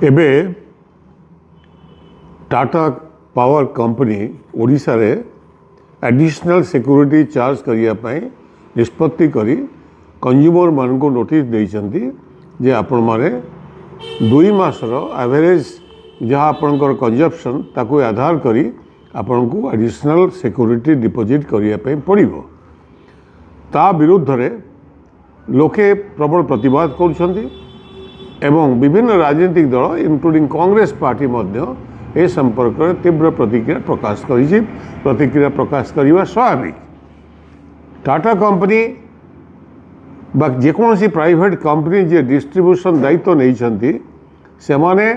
एबे Tata power company Odisha रे additional security charge करने निष्पत्ति करी कंज्यूमर मान को नोटिस देइछंती जे आपण माने 2 मासर एवरेज जहाँ आपणकर कंजप्शन ताको आधार करी आपण को एडिशनल सिक्योरिटी डिपोजिट करने पड़ो। ता विरुद्ध रे लोके प्रबल प्रतिवाद करुछंती एवं विभिन्न राजनीतिक दल इंक्लूडिंग कांग्रेस पार्टी मध्य ए संपर्क में तीव्र प्रतिक्रिया प्रकाश करी। प्रतिक्रिया प्रकाश करवा स्वाभाविक। टाटा कंपनी बा जेकोसी प्राइवेट कंपनी जे डिस्ट्रीब्यूशन दायित्व नहीं से माने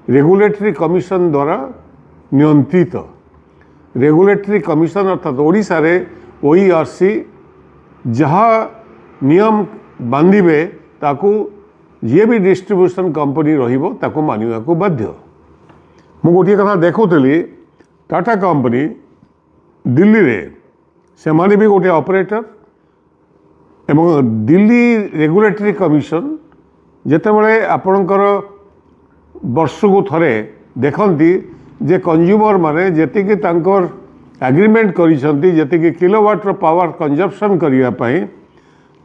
रेगुलेटरी कमिशन द्वारा नियंत्रित। रेगुलेटरी कमिशन अर्थात ओडिशा रे ओईआरसी जहाँ नियम बांधिबे ताकू जी भी डिस्ट्रीब्यूशन कंपनी रहिबो ताकू मानिबा को बाध्य। मु गोटे कथा देखुली टाटा कंपनी दिल्ली रे से माने भी गोटे ऑपरेटर एवं दिल्ली रेगुलेटरी कमिशन जेतेबेले आपणकर वर्ष को थरे देखती जे कंज्यूमर माने जेतिकी तांकर एग्रीमेंट करिसंती जेतिकी किलोवाट पावर कंजप्शन करिया पई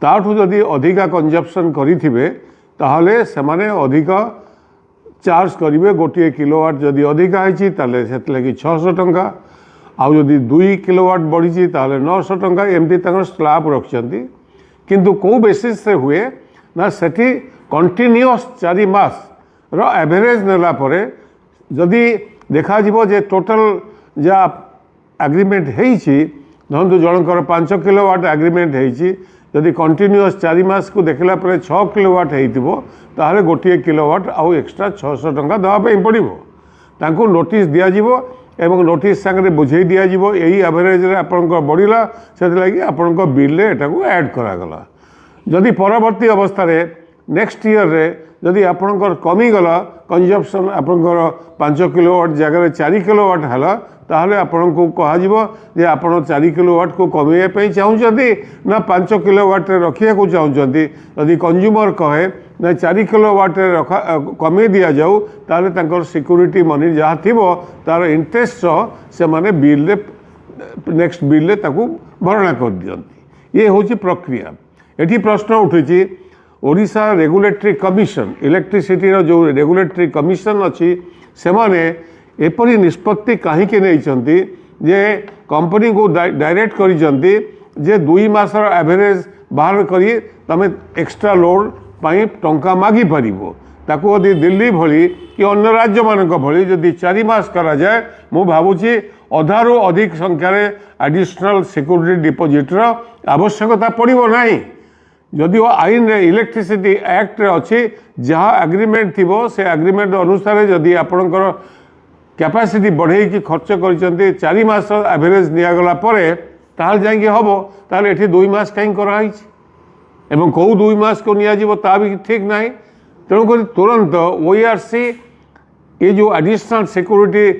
ताठू जदि अधिका कंजप्शन करिथिबे ताहले सेमाने अधिका चार्ज करेंगे। गोटे किलोवाट जदि अधिका होती से 600 टंका आउ जदि 2 किलोवाट बढ़ी ताहले 900 टंका एमती स्लैब रखिंट। किंतु कौ बेसिस से हुए ना सेठी कंटिन्यूअस 4 मास रो एवरेज नेला परे जदि देखा जिवो जे टोटल जा एग्रीमेंट होईची धरतु जनकर 5 किलोवाट एग्रीमेंट होईची जदि कंटिन्यूअस 4 मास को देखला पर 6 किलोवाट होइतिबो ताहले गोटे किलोवाट आउ एक्स्ट्रा 600 टंका देवाई पड़ो। तांको नोटिस दिया जिवो एवं नोटिस संगे बुझे दिया जिवो यही एवरेज रे आपनकर बढ़िला से लगी आपनकर बिल रे एटाको ऐड करागला। जदि परवर्ती अवस्था रे नेक्स्ट ईयर रे जदि आपनकर कमी गला कंजप्शन आपनकर 5 किलोवाट जगह 4 किलोवाट हला ताहले आपण को कहा जिवो जे आपण 4 किलोवाट को कमे पे चाहउछंती ना 5 किलोवाट रे रखिया को चाहउछंती। यदि कंज्यूमर कहे ना 4 किलोवाट रे रखा कमे दिया जाऊ ताहले तांकर सिक्योरिटी मनी जहाँ थिबो तार इंटरेस्ट से माने बिल रे नेक्स्ट बिल रे ताकू भरणा कर दियंती। ये होची प्रक्रिया। एठी प्रश्न उठिची ओडिशा रेगुलेटरी कमिशन इलेक्ट्रिसिटी रो जो रेगुलेटरी कमिशन अच्छी से माने एपरी निष्पत्ति कहीं नहीं जे कंपनी को डायरेक्ट करिसंती जे 2 मासर एवरेज बाहर करी तमे एक्स्ट्रा लोड पाई टंका मागी पारिबो। ताकू यदि दिल्ली भली कि अन्य राज्य मानक भली जदि 4 मास करा जाए मु भावुची अधारू अधिक संख्यार एडिशनल सिक्योरिटी डिपोजिट रो आवश्यकता पड़िबो नाही। जदि आईन रे इलेक्ट्रिसिटी एक्ट रे अच्छी जहाँ एग्रीमेंट थिबो से एग्रीमेंट अनुसार जदि आपणकर कैपेसिटी बढ़े कि खर्च कर 4 मास एवरेज निगला ताल जाकि हम ताले एठी 2 मास कहीं कराई एवं कौ 2 मास को नियाजिबो ता भी ठीक ना। तेणुक तुरंत ओईआरसी ये जो एडिशनल सिक्योरिटी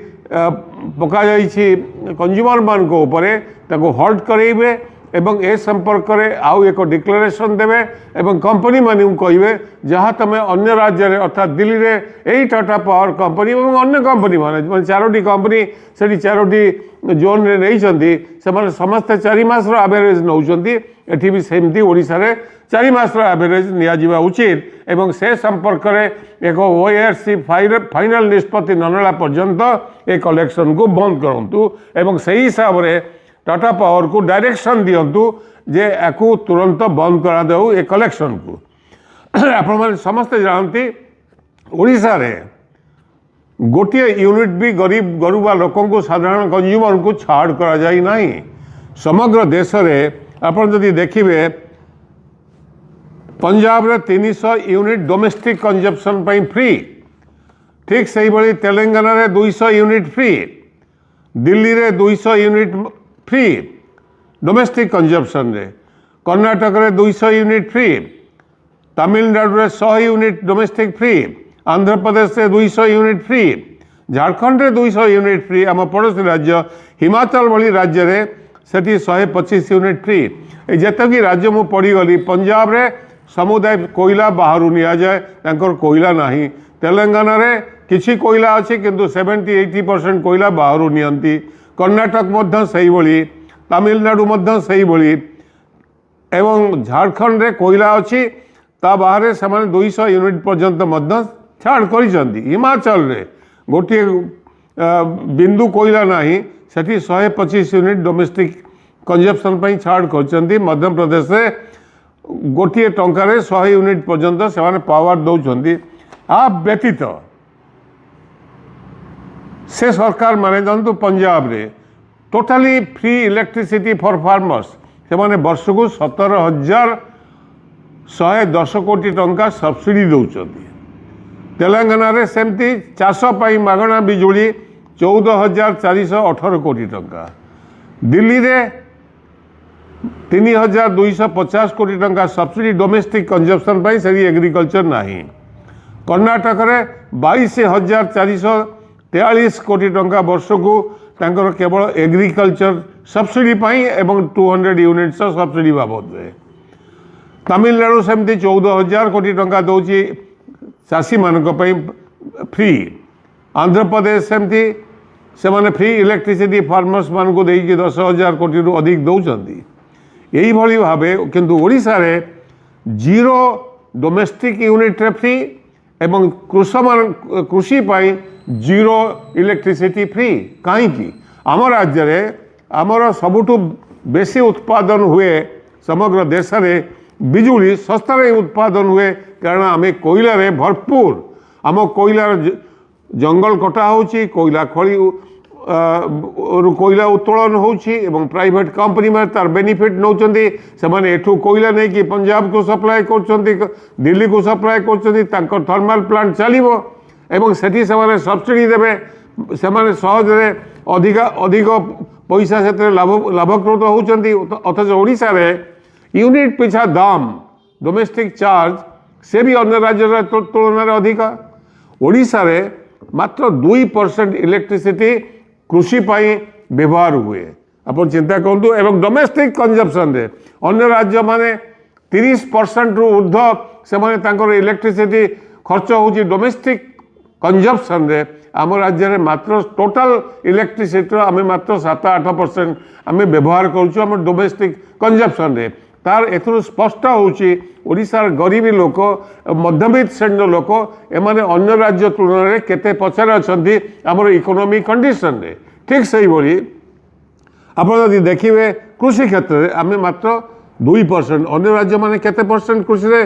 पका जाइछि कंज्यूमर मान को ऊपर ताको हॉल्ट करेइबे एवं ए संपर्क में आउ एक डिक्लेरेशन देवे एवं कंपनी मानी कहे जहाँ तुम अन्य राज्य रे अर्थात दिल्ली रे यही टाटा पावर कंपनी और अन्य कंपनी माने 4टी कंपनी से 4टी जोन रे नहीं से समस्ते 4 मास एवरेज नौकरी एटी भी सेमती ओडिशा रे 4 मास एवरेज निया उचित एवं से संपर्क में एक ओईआरसी फाइनल निष्पत्ति न नेला पर्यंत ए कलेक्शन को बंद करंतु एवं सही हिसाब से टाटा पावर को डायरेक्शन दिंतु जे याकू तुरंत बंद करा दो ए कलेक्शन को। आपण माने समस्ते जानती ओडिशा रे गोटे यूनिट भी गरीब गरुबा लोकों को साधारण कंज्यूमर को छाड़ करा जाई नहीं। समग्र देश रे आपण जदि देखिबे पंजाब रे 300 यूनिट डोमेस्टिक कंजप्शन पई फ्री। ठीक सही भली तेलंगाना रे 200 यूनिट फ्री। दिल्ली रे 200 यूनिट फ्री डोमेस्टिक कंजप्शन रे। कर्नाटक रे 200 यूनिट फ्री। तमिलनाडु रे 100 unit domestic free. Andhra Pradesh से 200 यूनिट फ्री। झारखंड रे 200 यूनिट फ्री। आम पड़ोसी राज्य हिमाचल भली राज्य रे सेठी 125 यूनिट फ्री। जिते कि राज्य मु पढ़ीगली पंजाब रे समुदाय कोयला बाहर नि जाए कोयला नहीं तेलंगाना रे किसी कोयला अच्छी किंतु 70-80% कोयला बाहर नियंती कर्णाटक मध्य सही भली तमिलनाडु मध्य सही भली एवं झारखंड रे कोयला अच्छी ता बाहर से 200 यूनिट पर्यंत मध्य छाड़ कर हिमाचल रे गोटे बिंदु कोयला नहीं सेठी 125 यूनिट डोमेस्टिक कंजप्शन पर छाड़ कर मध्य प्रदेश से गोटे टंकार 100 यूनिट पर्यंत से पावर दौरान आप व्यतीत से सरकार माने जानतु पंजाब रे totally free electricity for farmers से माने वर्ष को 17,110 कोटी टंका सब्सिडी दौरान तेलंगाना रे सेमती चाष मागणा बिजुली 14,418 कोटी टंका दिल्ली रे 3,250 कोटी टंका सब्सिडी डोमेस्टिक कंजप्शन पर से एग्रीकल्चर नहीं कर्णाटक रे 22,443 कोटी टंका वर्ष को तांकर केवल एग्रीकल्चर सब्सिडी पाई एवं 200 यूनिट्स सब्सिडी बाबद में तमिलनाडु सेमती 14,000 कोटी टंका दौची चाषी मानक फ्री आंध्र प्रदेश सेमती से माने फ्री इलेक्ट्रिसिटी फार्मर्स मान को देकी 10,000 कोटी रु अधिक दौरान यही भली भावे किंतु ओडिशा रे जीरो डोमेस्टिक यूनिट रे फ्री एवं कृषि पाई जीरो इलेक्ट्रिसिटी फ्री कहीं आम राज्य रे आमर सबुठु बेसी उत्पादन हुए समग्र देश रे बिजुली सस्तार उत्पादन हुए कारण आम कोयला रे भरपूर आम कोयलार जंगल कटा होची कोयला खड़ी कोयला उत्तोलन होची एवं प्राइवेट कंपनी में तार बेनिफिट नौचंदी से एठू कोयला नहीं कि पंजाब को सप्लाय करचंदी दिल्ली को सप्लाय करचंदी तांकर थर्माल प्लांट चलिबो एवं सेठी से सब्सिडी देबे से सहज रे अधिक पैसा से लाभकृत होचंदी अथच ओडिशा रे यूनिट पिछा दाम डोमेस्टिक चार्ज से भी अन्य राज्य तुलन अधिक ओडिशा रे मात्र 2% इलेक्ट्रिसिटी कृषि पाई व्यवहार हुए आप चिंता करूँ एवं डोमेस्टिक कंजप्शन रे अन्य राज्य माने 30% रु ऊर्ध्व से इलेक्ट्रिसिटी खर्च होची डोमेस्टिक कंजप्शन रे आम राज्य रे मात्र टोटल इलेक्ट्रिसिटी आम मात्र 7-8% आम व्यवहार करूँ डोमेस्टिक कंजप्शन रे तार एथुरु स्पष्ट होची ओडिशार गरीबी लोक मध्यबित्त श्रेणी लोक एमाने अन्य राज्य तुलन में केते पछारे अछंती हमर इकोनॉमिक कंडीशन रे ठीक सही बोली आप यदि देखिए कृषि क्षेत्र में आम मात्र 2% अन्य राज्य माने केते परसेंट कृषि रे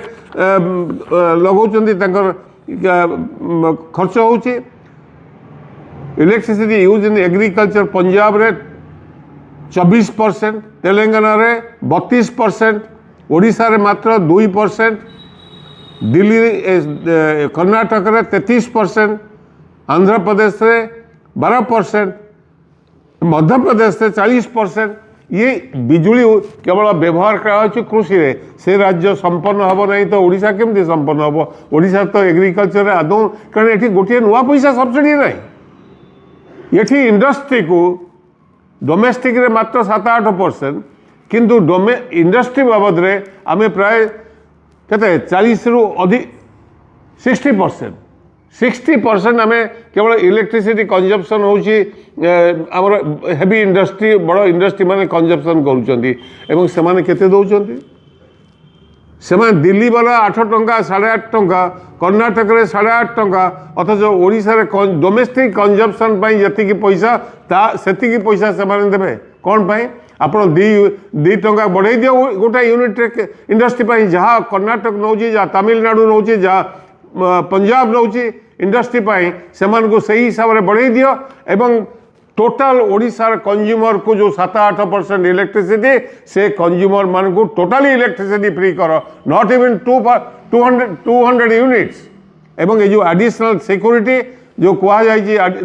लगौचंती तांकर खर्च होची electricity use in agriculture Punjab रे 24% तेलंगाना रे 32% ओडिशा रे मात्र 2% दिल्ली कर्नाटक रे 33% आंध्र प्रदेश रे 12% मध्य प्रदेश से 40% ये बिजुली केवल व्यवहार करा कृषि रे से राज्य संपन्न हम नहीं तो ओडिशा केमती संपन्न हम ओडिशा तो एग्रीकल्चर आदौ कारण ये गोटे नुआ पैसा सब्सिडी नहीं ये इंडस्ट्री को डोमेस्टिक रे मात्र 7-8% किंतु इंडस्ट्री बाबद रे आमे प्राय केते 40 रु अधिक 60% आमे केवल इलेक्ट्रिसिटी कंजप्शन होची हमर हेवी इंडस्ट्री बड़ इंडस्ट्री माने कंजप्शन करूचंती एवं से माने केते दउचंती से माने दिल्ली वाला 8 टंका 8.5 टंका कर्नाटक रे 8.5 टंका अथच ओडिशा रे डोमेस्टिक कंजप्शन पई जति की पैसा ता सेति की पैसा से माने देबे कोन पई आपण 2 टंका बढ़ाई दियो गोटा यूनिट रे इंडस्ट्री पई जहां कर्नाटक नौची जहां तमिलनाडु नौची जहां पंजाब नौची इंडस्ट्री पई से मान को सही हिसाब रे बढ़ाई दियो एवं टोटाल ओडिशार कंज्यूमर को जो 7-8% इलेक्ट्रिसिटी से कंज्यूमर मान को टोटाली इलेक्ट्रिसिटी फ्री करो नॉट इवन 200 यूनिट्स एवं ये जो एडिशनल सिक्योरिटी जो कहुई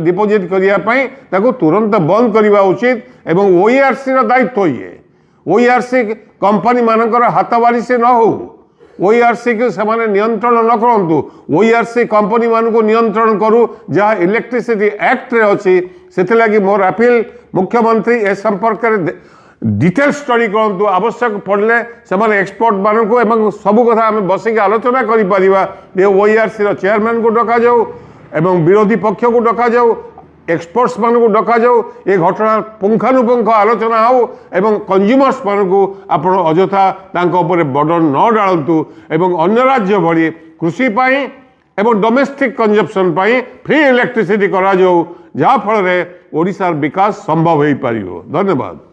डिपोजिट करने तुरंत बंद करने उचित एवं ओईआरसी दायित्व ये ओईआरसी कंपनी मानकर हाथबारी से न हो ओईआरसी के से नियंत्रण न करूँ ओईआरसी कंपनी मान को नियंत्रण करूँ जहाँ इलेक्ट्रिसिटी एक्ट रे अच्छी से मोर अपील मुख्यमंत्री ए संपर्क डिटेल स्टडी करंतु आवश्यक पड़े से एक्सपर्ट मानक एवं सबू कथा आम बसिक आलोचना करें ओईआरसी चेयरमैन को डक जाऊ एवं विरोधी पक्ष को डक जाऊ एक्सपर्ट्स मान को डक जाऊ ये घटना पुंखानुपुंख आलोचना हो एवं कंज्यूमर्स मान को आप अजथा बर्डन न डालतु एवं अन्य राज्य भली कृषि पाई एवं डोमेस्टिक कंजप्शन पाई फ्री इलेक्ट्रिसिटी करा जाऊ जहाँ फल ओडिशार विकास संभव हो पार। धन्यवाद।